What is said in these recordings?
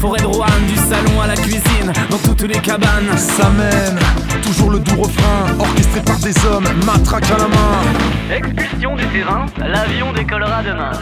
forêt de Roanne, du salon à la cuisine, dans toutes les cabanes. Ça mène, toujours le doux refrain, orchestré par des hommes, matraque à la main. Expulsion du terrain, l'avion décollera demain.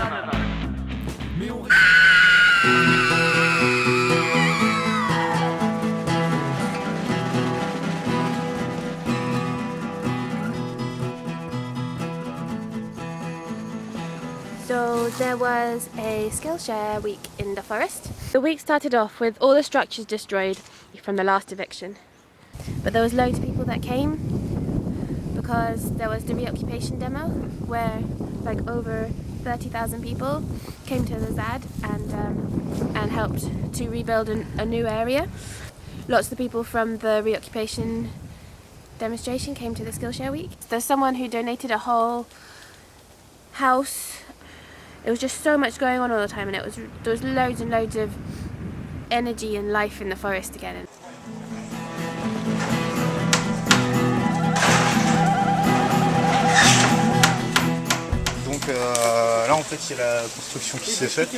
So there was a Skillshare week in the forest. The week started off with all the structures destroyed from the last eviction. But there was loads of people that came because there was the reoccupation demo where like over 30,000 people came to the ZAD and helped to rebuild a new area. Lots of the people from the reoccupation demonstration came to the Skillshare week. There's someone who donated a whole house. It was just so much going on all the time, and there was loads and loads of energy and life in the forest again. Donc là en fait il y a la construction qui s'est faite.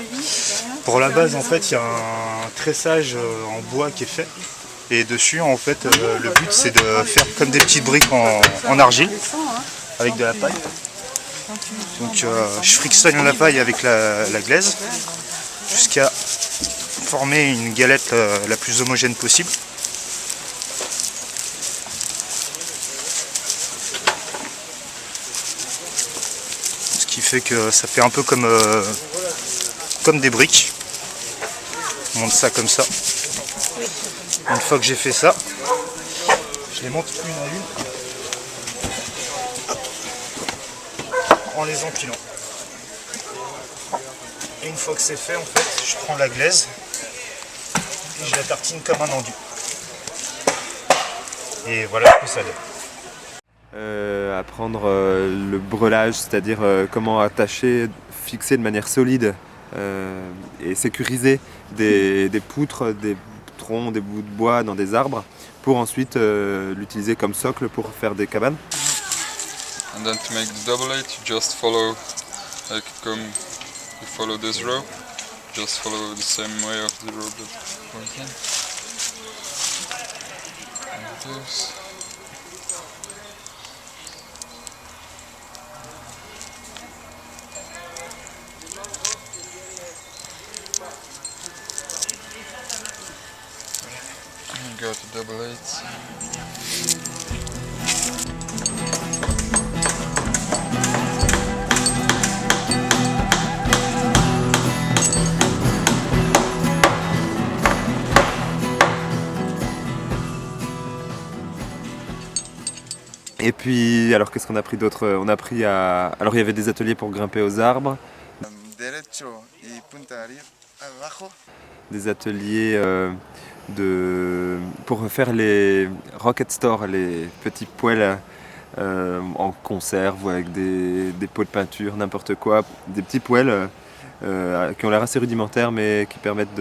Pour la base en fait il y a un tressage en bois qui est fait. Et dessus en fait le but c'est de faire comme des petites briques en argile avec de la paille. Donc je frictionne la paille avec la glaise jusqu'à former une galette la plus homogène possible. Ce qui fait que ça fait un peu comme des briques. On monte ça comme ça. Une fois que j'ai fait ça, je les monte une à une. En les empilant. Et une fois que c'est fait, en fait, je prends la glaise et je la tartine comme un enduit. Et voilà ce que ça donne. Apprendre le breulage, c'est-à-dire comment attacher, fixer de manière solide et sécuriser des poutres, des troncs, des bouts de bois dans des arbres pour ensuite l'utiliser comme socle pour faire des cabanes. And then to make the double eight, you just follow, like you follow this rope, just follow the same way of the rope that we can. Like this. And go to double eight. Et puis, alors qu'est-ce qu'on a appris d'autre? On a appris à... Alors il y avait des ateliers pour grimper aux arbres. Des ateliers pour faire les rocket stores, les petits poêles en conserve ou avec des pots de peinture, n'importe quoi. Des petits poêles qui ont l'air assez rudimentaires mais qui permettent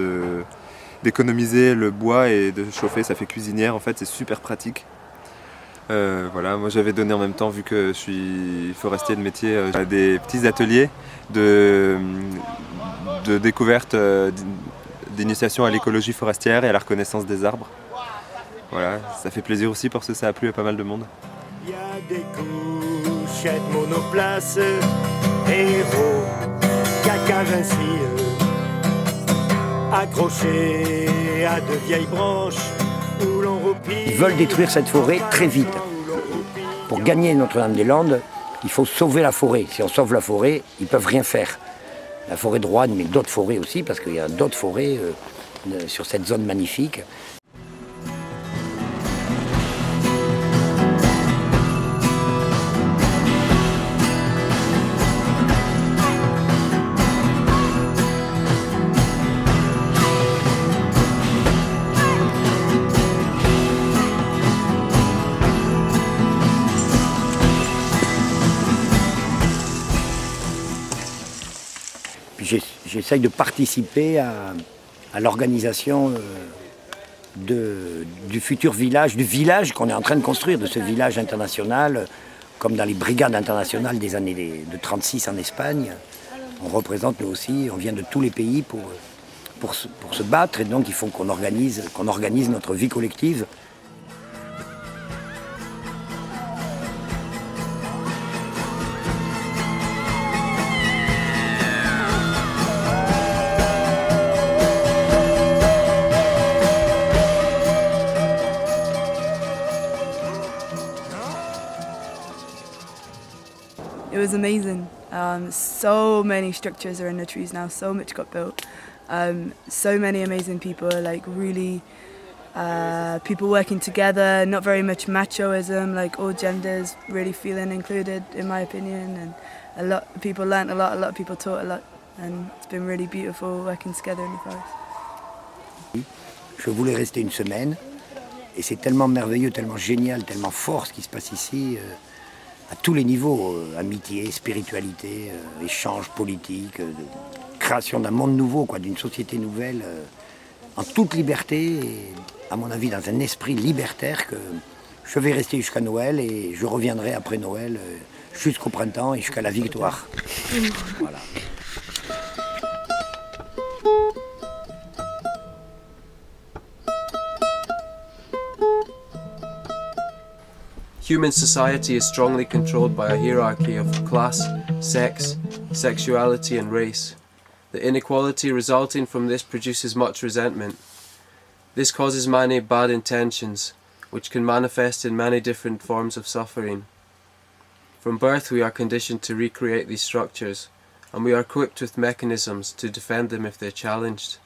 d'économiser le bois et de chauffer. Ça fait cuisinière en fait, c'est super pratique. Voilà, moi j'avais donné en même temps, vu que je suis forestier de métier, à des petits ateliers de découverte, d'initiation à l'écologie forestière et à la reconnaissance des arbres. Voilà, ça fait plaisir aussi parce que ça a plu à pas mal de monde. Il y a des couchettes monoplaces, héros, caca Vinci, accrochés à de vieilles branches. Ils veulent détruire cette forêt très vite. Pour gagner Notre-Dame-des-Landes, il faut sauver la forêt. Si on sauve la forêt, ils ne peuvent rien faire. La forêt de Roanne, mais d'autres forêts aussi, parce qu'il y a d'autres forêts sur cette zone magnifique. J'essaye de participer à l'organisation du futur village, du village qu'on est en train de construire, de ce village international, comme dans les brigades internationales des années de 36 en Espagne. On représente nous aussi, on vient de tous les pays pour se battre, et donc il faut qu'on organise notre vie collective. It was amazing. So many structures are in the trees now, so much got built. So many amazing people, like really people working together, not very much machoism, like all genders really feeling included in my opinion, and a lot of people learnt a lot of people taught a lot, and it's been really beautiful working together in the forest. Je voulais rester une semaine, et c'est tellement merveilleux, tellement génial, tellement fort ce qui se passe ici, à tous les niveaux, amitié, spiritualité, échange politique, création d'un monde nouveau, quoi, d'une société nouvelle, en toute liberté, et à mon avis dans un esprit libertaire, que je vais rester jusqu'à Noël et je reviendrai après Noël jusqu'au printemps et jusqu'à la victoire. Voilà. Human society is strongly controlled by a hierarchy of class, sex, sexuality and race. The inequality resulting from this produces much resentment. This causes many bad intentions, which can manifest in many different forms of suffering. From birth we are conditioned to recreate these structures, and we are equipped with mechanisms to defend them if they're challenged.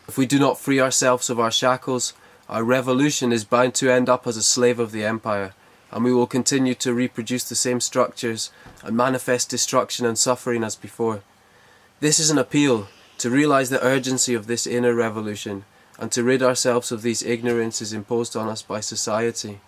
If we do not free ourselves of our shackles, our revolution is bound to end up as a slave of the empire, and we will continue to reproduce the same structures and manifest destruction and suffering as before. This is an appeal to realize the urgency of this inner revolution and to rid ourselves of these ignorances imposed on us by society.